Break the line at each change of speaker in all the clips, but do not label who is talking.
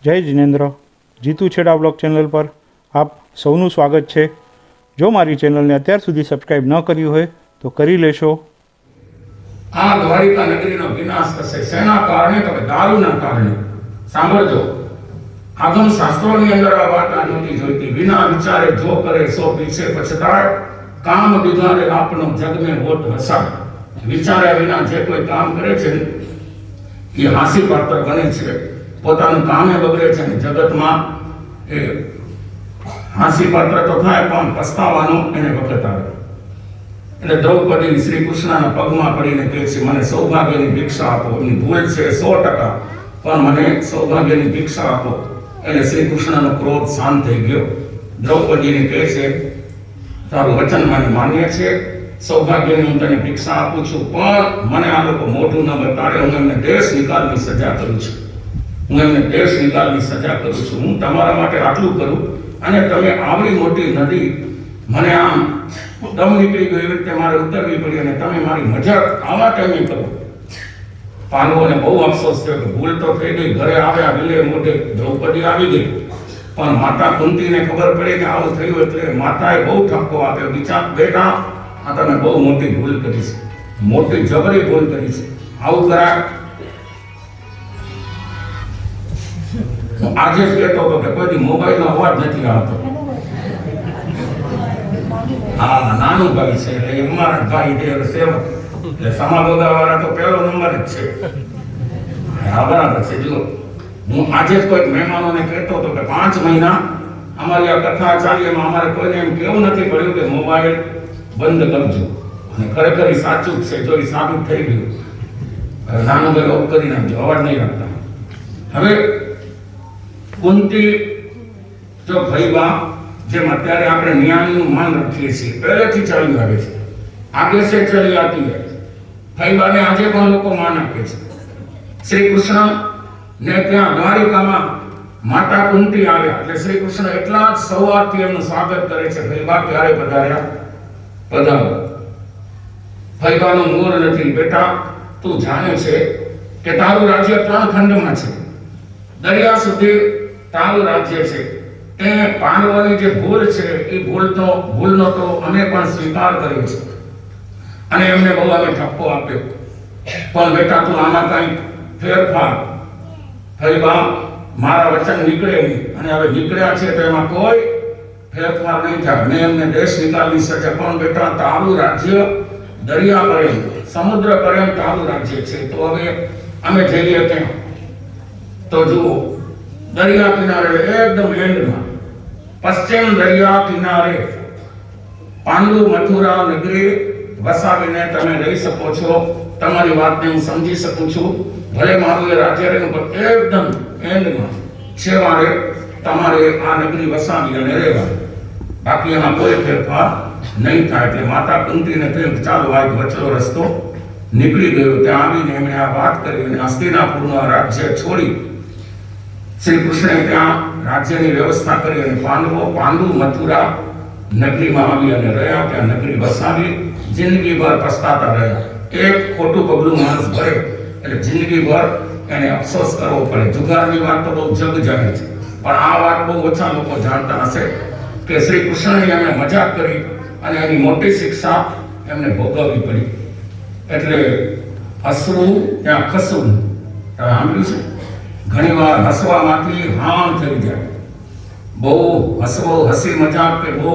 જય જિનેન્દ્ર, જીતુ છેડા blog channel પર આપ સૌનું સ્વાગત છે। જો મારી ચેનલને અત્યાર સુધી સબસ્ક્રાઈબ ન કર્યું હોય તો કરી લેશો।
આ દ્વારિકા નગરીનો વિનાશ થશે શેના કારણે? તો દારૂના કારણે। સાંભળજો, આગમ શાસ્ત્રોની અંદર આ વાત નથી જોઈતી। વિના વિચારે જો કરે સો પીછે પછતાય, કામ બિગાડે આપનો જગ में होत हसाय। વિચાર્યા વિના જે કોઈ કામ કરે છે એ હાસ્ય પાત્ર બને છે, પોતાનું કામે બગડે છે અને જગતમાં એ હાસ્ય પાત્ર તો થાય પણ પસ્તાવાનો એને વખત આવે। એટલે દ્રૌપદી શ્રી કૃષ્ણના પગમાં પડીને કહે છે, મને સૌભાગ્યની ભિક્ષા આપો। એમની ભૂલ છે 100%, પણ મને સૌભાગ્યની ભિક્ષા આપો। એટલે શ્રી કૃષ્ણનો ક્રોધ શાંત થઈ ગયો। દ્રૌપદીને કહે છે, તારું વચન મને માન્ય છે, સૌભાગ્યની હું તને ભિક્ષા આપું છું, પણ મને આ લોકો મોઢું ન બતાડે। હું એમને દેશ નિકાલની સજા કરું છું, હું એમને દેશ નિકાલની સજા કરું છું। હું તમારા માટે આટલું કરું અને તમે આવડી મોટી નદી મને આમ દમ નીકળી ગયો એવી રીતે મારે ઉતરવી પડી અને તમે મારી મજાક આવા ટાઈમે કરો। પાંડવોને બહુ અફસોસ થયો કે ભૂલ તો થઈ ગઈ। ઘરે આવ્યા વિલે મોઢે દ્રૌપદી આવી ગઈ, પણ માતા કુંતીને ખબર પડી કે આવું થયું એટલે માતાએ બહુ ઠપકો આપ્યો, બિચાર બેટા આ તમે બહુ મોટી ભૂલ કરી છે, મોટી જબરી ભૂલ કરી છે, આવું કરાય। આજે જ કહેતો હતો કે કોઈ મોબાઈલનો અવાજ નથી આવતો। હા, નાનું ભાઈ છે એટલે અમારા ભાઈ દેવ સેવક એટલે સમાગોદા વાળા તો પહેલો નંબર જ છે। હા, બરાબર છે। જો હું આજે જ કોઈ મહેમાનોને કહેતો હતો કે 5 મહિના અમારી આ કથા ચાલી એમાં અમારે કોઈને એમ કેવું નથી પડ્યું કે મોબાઈલ બંધ કરજો, અને ખરેખર સાચું જ છે। જો એ સાબિત થઈ ગયું, નાનું ભાઈ ઓફ કરી નાખજો, અવાજ નહીં રાખતા। હવે કુંતી જો ભૈબા જેમ અત્યારે આપણે ન્યાયનું માન રાખીએ છીએ, પહેલેથી ચાલી આવે છે, આગે સે ચલી આતી હૈ। ભૈબાને આજે પણ લોકો માન આપે છે। શ્રી કૃષ્ણ ને ત્યાં દ્વારિકામાં માતા કુંતી આવ્યા એટલે શ્રી કૃષ્ણ એટલા જ સૌહાર્દથી એમનું સ્વાગત કરે છે। ભૈબા ક્યારે પધાર્યા? પધારો। ભૈબાનું મૂળ નથી, બેટા તું જાણે છે કે તારું રાજ્ય 3 ખંડમાં છે, દરિયા સુધી તારું રાજ્ય છે। તે પાંડવોની જે ભૂલ છે એ ભૂલનો તો અમે પણ સ્વીકાર કર્યો છે અને એમને બહુ અમે ઠપકો આપ્યો, પણ બેટા તું આમાં કઈ ફેરફાર ભૈબા મારા વચન નીકળે નહીં, અને હવે નીકળ્યા છે તો એમાં કોઈ ફેરફાર નહીં થાય। મેં એમને દેશ નિકાલની સજા, પણ બેટા તારું રાજ્ય દરિયા પર્યંત સમુદ્ર પર્યંત તારું રાજ્ય છે। તો હવે અમે જઈએ ત્યાં તો જુઓ દરિયા કિનારે એકદમ એન્ડમાં પશ્ચિમ દરિયા કિનારે પાંડુ મથુરા નગરી વસાવીને તમે રહી શકો છો। તમારી વાતને હું સમજી શકું છું, ભલે મારું એ રાજ્ય રહ્યું પણ એકદમ એન્ડમાં છેવાડે તમારે આ નગરી વસાવી અને રહેવાની, બાકી એમાં કોઈ ફેરફાર નહીં થાય। એટલે માતા કુંતીને કહ્યું ચાલો આ વચલો રસ્તો નીકળી ગયો। ત્યાં આવીને એમણે આ વાત કરી અને હસ્તિનાપુરનું આ રાજ્ય છોડી શ્રી કૃષ્ણે ત્યાં રાજ્યની વ્યવસ્થા કરી અને પાંડુ મથુરા નગરીમાં આવી અને રહ્યા, ત્યાં નગરી વસાવી, જિંદગીભર પસ્તાતા રહ્યા। એક ખોટું પગલું માણસ ભરે એટલે જિંદગીભર એને અફસોસ કરવો પડે। જુગારની વાત તો બહુ જગ જાહેર છે, પણ આ વાત બહુ ઓછા લોકો જાણતા હશે કે શ્રી કૃષ્ણની એમણે મજાક કરી અને એની મોટી શિક્ષા એમને ભોગવવી પડી। એટલે હસવું ત્યાં ખસવું, તમે સાંભળ્યું છે? ઘણીવાર હસવામાંથી હાણ થઈ જાય, બહુ હસવો હસી મજાક કે બહુ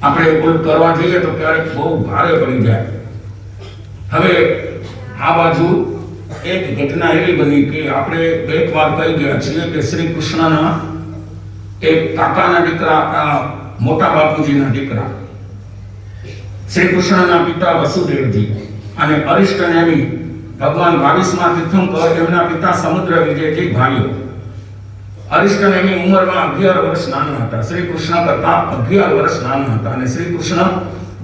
આપણે કોઈ કરવા જઈએ તો ક્યારેક બહુ ભારે પડી જાય। હવે આ બાજુ એક ઘટના એવી બની કે આપણે 2 વાર કહી ગયા છીએ કે શ્રી કૃષ્ણના એક કાકાના દીકરા, મોટા બાપુજીના દીકરા શ્રી કૃષ્ણના પિતા વસુદેવજી અને અરિષ્ટનેમી ભગવાન 22મા તીર્થંકર એમના પિતા સમુદ્ર વિજયજી ભાઈઓ। અરિષ્ટનેમી ઉંમરમાં 11 વર્ષ નાના હતા, શ્રી કૃષ્ણ કરતા 11 વર્ષ નાના હતા, અને શ્રી કૃષ્ણ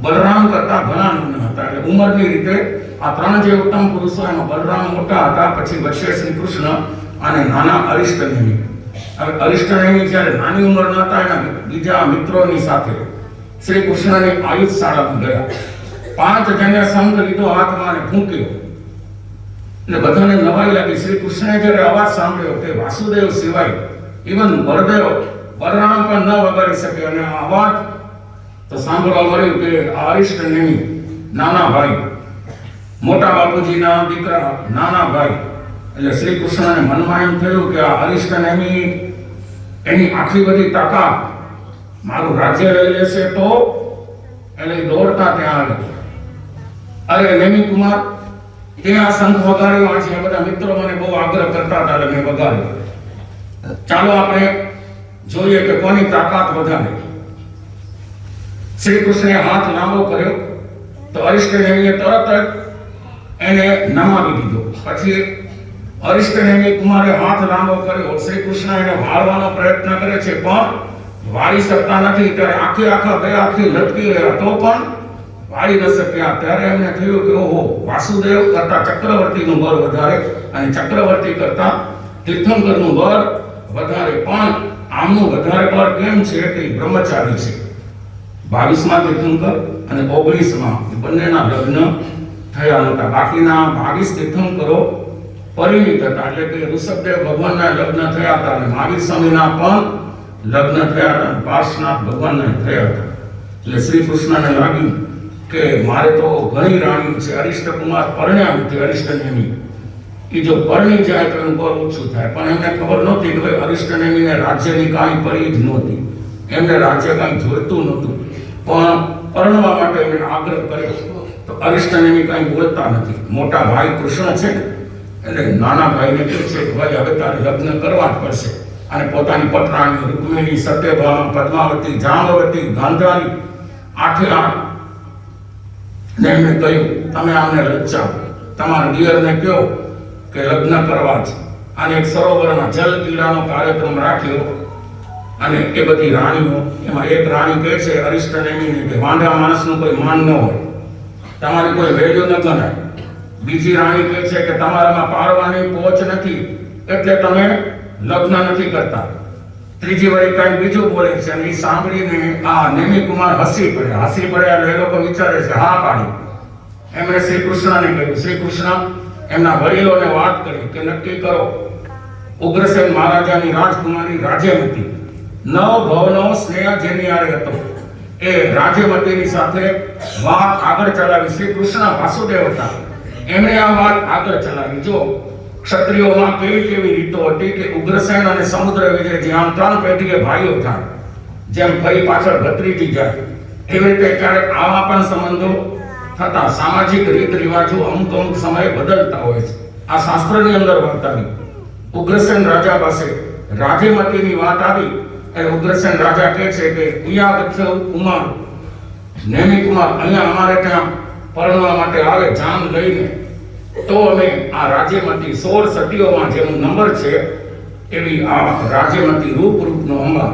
બલરામ કરતા ઘણા નાના હતા। એટલે ઉંમરની રીતે આ 3 જે ઉત્તમ પુરુષો એમાં બલરામ મોટા હતા, પછી વચ્ચે શ્રી કૃષ્ણ અને નાના અરિષ્ટનેમી। હવે અરિષ્ટનેમી જ્યારે નાની ઉંમરના હતા એના બીજા મિત્રોની સાથે શ્રી કૃષ્ણની આયુધ શાળામાં ગયા। 5 જણે સંઘ લીધો હાથમાં અને ફૂંક્યો એટલે બધાને નવાઈ લાગી. શ્રી કૃષ્ણે જ્યારે અવાજ સાંભળ્યો કે વાસુદેવ સિવાય ઇવન બળદેવ બલરામ પણ ન વગાડી શકે, અને આ અવાજ તો સાંભળવા મળ્યું કે આ અરિષ્ટ નેમિ નાના ભાઈ, મોટા બાપુજીના દીકરા નાના ભાઈ. એટલે શ્રી કૃષ્ણને મનમાં એમ થયું કે આ અરિષ્ટ નેમિ એની આટલી બધી તાકાત મારું રાજ્ય લઈ લેશે તો, એટલે દોડતા ત્યાં આવે. અરે નેમિ કુમાર, ત્યાં શંખ વગાડ્યો. આજે બધા મિત્રો મને બહુ આગ્રહ કરતા હતા એટલે મેં વગાડ્યો. ચાલો આપણે જોઈએ કે કોની તાકાત વધારે. શ્રી કૃષ્ણે હાથ લાંબો કર્યો તો અરિષ્ટ નેમિએ તરત જ એને નમાવી દીધો. પછી અરિષ્ટ નેમિ કુમારે હાથ લાંબો કર્યો. શ્રી કૃષ્ણ એને વાળવાનો પ્રયત્ન કરે છે પણ વાળી શકતા નથી. ત્યારે આખા બે આખી લટકી રહ્યા તો પણ વાળી ન શક્યા. ત્યારે એમને થયું કે ઓહો, વાસુદેવ કરતા ચક્રવર્તીનું બળ વધારે અને ચક્રવર્તી કરતા તીર્થંકરનું બળ વધારે. પણ આમનું વધારે બળ કેમ છે કે બ્રહ્મચારી છે. 22માં તીર્થંકર અને 19માં બંનેના લગ્ન થયા નહોતા. બાકીના 22 તીર્થંકરો પરિણીત હતા, એટલે કે ઋષભદેવ ભગવાનના લગ્ન થયા હતા અને મહાવીર સ્વામીના પણ લગ્ન થયા હતા, પાર્શ્વનાથ ભગવાનના થયા હતા. એટલે શ્રી કૃષ્ણને લાગ્યું કે મારે તો ઘણી રાણી છે. અરિષ્ટ કુમાર પરણ્યા નથી, અરિષ્ટ નેમિ એ જો પરણી જાય તો એનું બળ ઓછું થાય. પણ એમને ખબર નહોતી કે અરિષ્ટ નેમિને રાજ્યની કાંઈ પડી જ નહોતી, એમને રાજ્ય કાંઈ જોઈતું નહોતું. પણ પરણવા માટે એમને આગ્રહ કર્યો તો અરિષ્ટ નેમિ કાંઈ બોલતા નથી. મોટા ભાઈ કૃષ્ણ છે ને, એટલે નાના ભાઈને કહે છે કે ભાઈ હવે તારે લગ્ન કરવા જ પડશે. અને પોતાની પટરાણી રૂકમિણી, સત્યભામા, પદ્માવતી, જાંબવતી, ગાંધારી 8 ને એમને કહ્યું તમે આમને લચ્ચાવો, તમારા દિયરને કહો કે લગ્ન કરવા છે. અને એક સરોવરમાં જલ ક્રીડાનો કાર્યક્રમ રાખ્યો. અને એ બધી રાણીઓ, એમાં એક રાણી કહે છે અરિષ્ટ નેમિને કે વાંઢા માણસનું કોઈ માન ન હોય, તમારી કોઈ વેલ્યુ ન ગણાય. બીજી રાણી કહે છે કે તમારામાં પાળવાની પહોંચ નથી એટલે તમે લગ્ન નથી કરતા. ત્રીજી વળી કાંઈ બીજું બોલે છે અને એ સાંભળીને આ નેમિ કુમાર હસી પડ્યા એટલે એ લોકો વિચારે છે હા પાડી. એમણે શ્રી કૃષ્ણને કહ્યું. શ્રી કૃષ્ણ એમના વડીલોને વાત કરી કે નક્કી કરો, ઉગ્રસેન મહારાજાની રાજકુમારી રાજ્યમતી 9 ભવનો સ્નેહ જેની આરે હતો, એ રાજ્યમતીની સાથે વાત આગળ ચલાવી. શ્રી કૃષ્ણ વાસુદેવ હતા, એમણે આ વાત આગળ ચલાવી. જો ક્ષત્રિયોમાં કેવી રીતો હતી કે ઉગ્રસેન અને સમુદ્ર વિજય જ્યાં 3 પેઢીએ ભાઈઓ થાય, જેમ ફરી પાછળ ભત્રીજી જાય, એવી રીતે ક્યારેક આવા પણ સંબંધો થતા. સામાજિક રીત રિવાજો અમુક સમયે બદલતા હોય છે. આ શાસ્ત્રની અંદર વર્તાવી. ઉગ્રસેન રાજા પાસે રાજ્યમતીની વાત આવી એટલે ઉગ્રસેન રાજા કહે છે કે કુમાર નેમિ કુમાર અહીંયા અમારે ત્યાં પરણવા માટે આવે જાન લઈને, તો અમે આ રાજ્યમતી 16 સતીઓમાં જેનો નંબર છે એવી આ રાજ્યમતી રૂપનો અંબા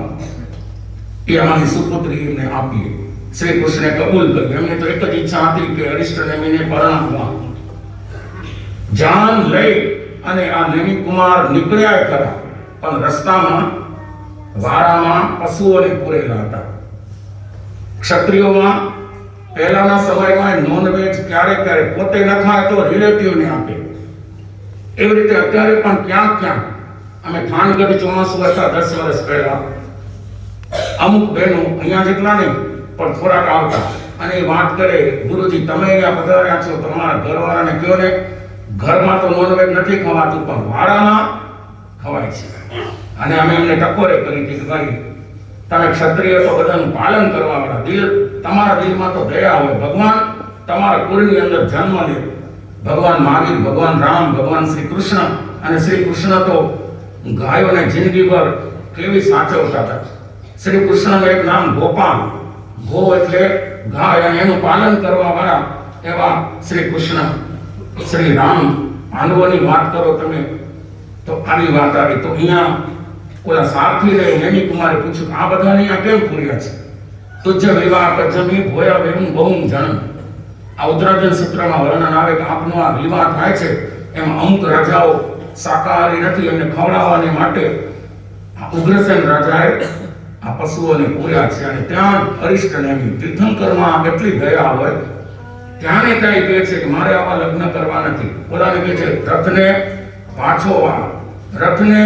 એ અમારી સુપુત્રી એમને આપીએ. શ્રી કૃષ્ણે કબૂલ કર્યું. એમને તો એક જ ઈચ્છા હતી કે અરિષ્ટ નેમિને પરણાવવા. જાન લઈ અને આ નેમિ કુમાર નીકળ્યા ખરા, પણ રસ્તામાં વારામાં પશુઓને પૂરેલા હતા. ક્ષત્રિયોમાં પહેલાના સમયમાં નોનવેજ ક્યારેક પોતે ન ખાય તો રિલેટિવને આપે. એવી રીતે અત્યારે પણ ક્યાંક અમે થાનગઢ ચોમાસું હતા 10 વર્ષ પહેલા, અમુક બહેનો અહીંયા જેટલા નહીં પણ થોડાક આવતા અને એ વાત કરે ગુરુજી તમે અહીંયા પધાર્યા છો, તમારા ઘરવાળાને કહો ને ઘરમાં તો નોનવેજ નથી ખવાતું પણ વારામાં ખવાય છે. અને અમે એમને ટકોરે કરી હતી કે ભાઈ તમે ક્ષત્રિય તો બધાનું પાલન કરવા વાળા, દિલ તમારા દિલમાં તો દયા હોય. ભગવાન તમારા કુળની અંદર જન્મ લે. ભગવાન મહાવીર, ભગવાન રામ, ભગવાન શ્રી કૃષ્ણ. અને શ્રી કૃષ્ણ તો ગાયોને જિંદગીભર કેવી સાચવતા હતા. શ્રી કૃષ્ણનું એક નામ ગોપાલ, ગો એટલે ગાય, અને એનું પાલન કરવા વાળા એવા શ્રી કૃષ્ણ. શ્રી રામ પાંડવોની વાત કરો તમે તો આવી વાત આવી. તો અહીંયા ઓલા સારથીને નેમિ કુમારે પૂછ્યું આ બધાને અહીંયા કેમ પૂર્યા છે? તુજ્ય વિવાહ પજમી ભોયા વેમ બહુમ જન. આ ઉત્તરાધન સૂત્રમાં વર્ણન આવે કે આપનો આ વિવાહ થાય છે એમાં અમુક રાજાઓ શાકાહારી નથી, એમને ખવડાવવાને માટે ઉગ્રસેન રાજાએ આ પશુઓને પૂર્યા છે. અને ત્યાં અરિષ્ટ નેમિ તીર્થંકરમાં એટલી દયા હોય ત્યાંને ત્યાં કહે છે કે મારે આવા લગ્ન કરવા નથી. ઓલાને કહે છે રથને પાછો વાર, રથને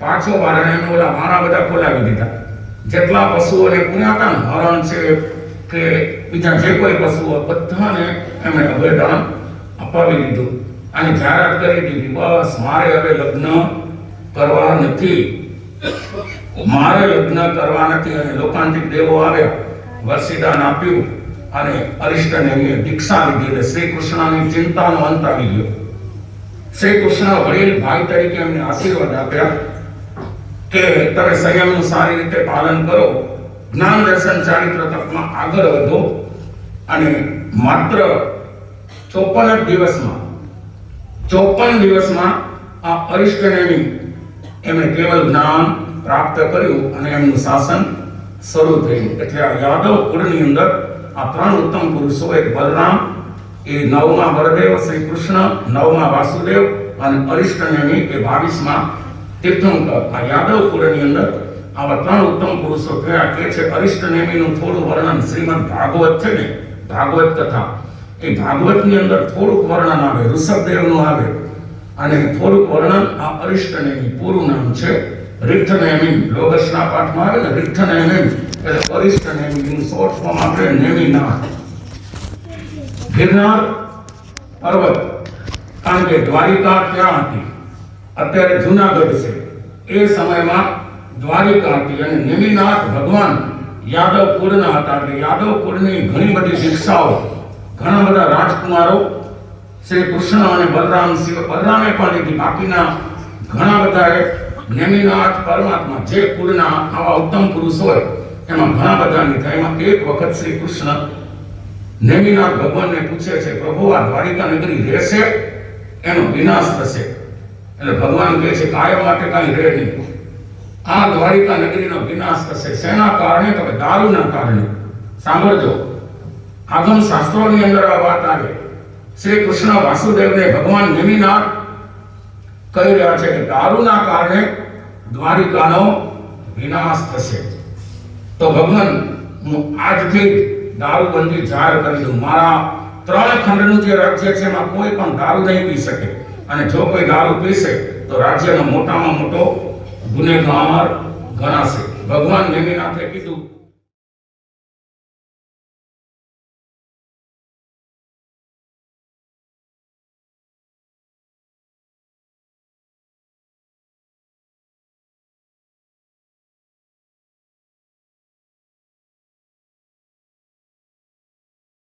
પાછો વાર. અને એમને ઓલા મારા બધા ખોલાવી દીધા. જેટલા પશુઓને પૂર્યા હતા ને, હરણ છે કે બીજા જે કોઈ પશુઓ, બધાને એમણે અભયદાન અપાવી દીધું અને જાહેરાત કરી દીધી, બસ મારે હવે લગ્ન કરવા નથી, મારે લગ્ન કરવા નથી. અને લોકાંતિક દેવો આવ્યા, વરસીદાન આપ્યું અને અરિષ્ટને એમને દીક્ષા લીધી. એટલે શ્રી કૃષ્ણની ચિંતાનો અંત આવી ગયો. શ્રી કૃષ્ણ વડીલ ભાઈ તરીકે એમને આશીર્વાદ આપ્યા કે તમે સંયમનું સારી રીતે પાલન કરો, જ્ઞાન દર્શન ચારિત્ર તપમાં આગળ વધો. અને માત્ર 54 દિવસમાં આ અરિષ્ટનેમી એમણે કેવલ જ્ઞાન પ્રાપ્ત કર્યું અને એમનું શાસન શરૂ થયું. એટલે આ યાદવ કુળની અંદર આ ત્રણ ઉત્તમ પુરુષો, એક બલરામ, એ 9મા બળદેવ શ્રી કૃષ્ણ, 9મા વાસુદેવ અને અરિષ્ટનેમી એ 22મા તીર્થંકર. આ યાદવ કુળની અંદર આવા ત્રણ ઉત્તમ પુરુષો થયા. કે છે અરિષ્ટનેમીનું થોડું વર્ણન શ્રીમદ ભાગવત છે ને, ભાગવત કથા, એ ભાગવતની અંદર થોડુંક વર્ણન આવે, ઋષભદેવનું આવે અને થોડુંક વર્ણન આ અરિષ્ટનેમી. પૂરું નામ છે રિઠ્ઠનેમી. લોગસના પાઠમાં આવે ને રિઠ્ઠનેમી, એટલે અરિષ્ટનેમી શોર્ટ ફોર્મ આપણે નેમિનાથ. ગિરનાર પર્વત, કારણ કે દ્વારિકા ક્યાં હતી? અત્યારે જુનાગઢ છે. એ સમયમાં દ્વારિકા હતી અને નેમિનાથ ભગવાન યાદવ કુળના હતા. એટલે યાદવ કુળની ઘણી બધી દીક્ષાઓ, ઘણા બધા રાજકુમારો શ્રી કૃષ્ણ અને બલરામ સિવાય, બલરામે પણ લીધી, બાકીના ઘણા બધાએ નેમિનાથ પરમાત્મા જે કુળના આવા ઉત્તમ પુરુષ હોય એમાં ઘણા બધા લીધા. એમાં એક વખત શ્રી કૃષ્ણ નેમિનાથ ભગવાનને પૂછે છે, પ્રભુ આ દ્વારિકા નગરી રહેશે, એનો વિનાશ થશે? એટલે ભગવાન કહે છે કાયમ માટે કાંઈ રહે નહીં, આ દ્વારિકા નગરીનો વિનાશ થશે. શેના કારણે? તો દારૂના કારણે. સાંભળજો, આગમ શાસ્ત્રોની અંદર આ વાત આવે. શ્રી કૃષ્ણ વાસુદેવને ભગવાન નેમિનાથ કહી રહ્યા છે કે દારૂના કારણે દ્વારિકાનો વિનાશ થશે. તો ભગવાન, હું આજથી દારૂબંધી જાહેર કરી દઉં. મારા 3 ખંડનું જે રાજ્ય છે એમાં કોઈ પણ દારૂ નહીં પી શકે, અને જો કોઈ દારૂ પીશે તો રાજ્યનો મોટામાં મોટો ગુનેગાર ગણાશે. ભગવાન નેમિનાથે કીધું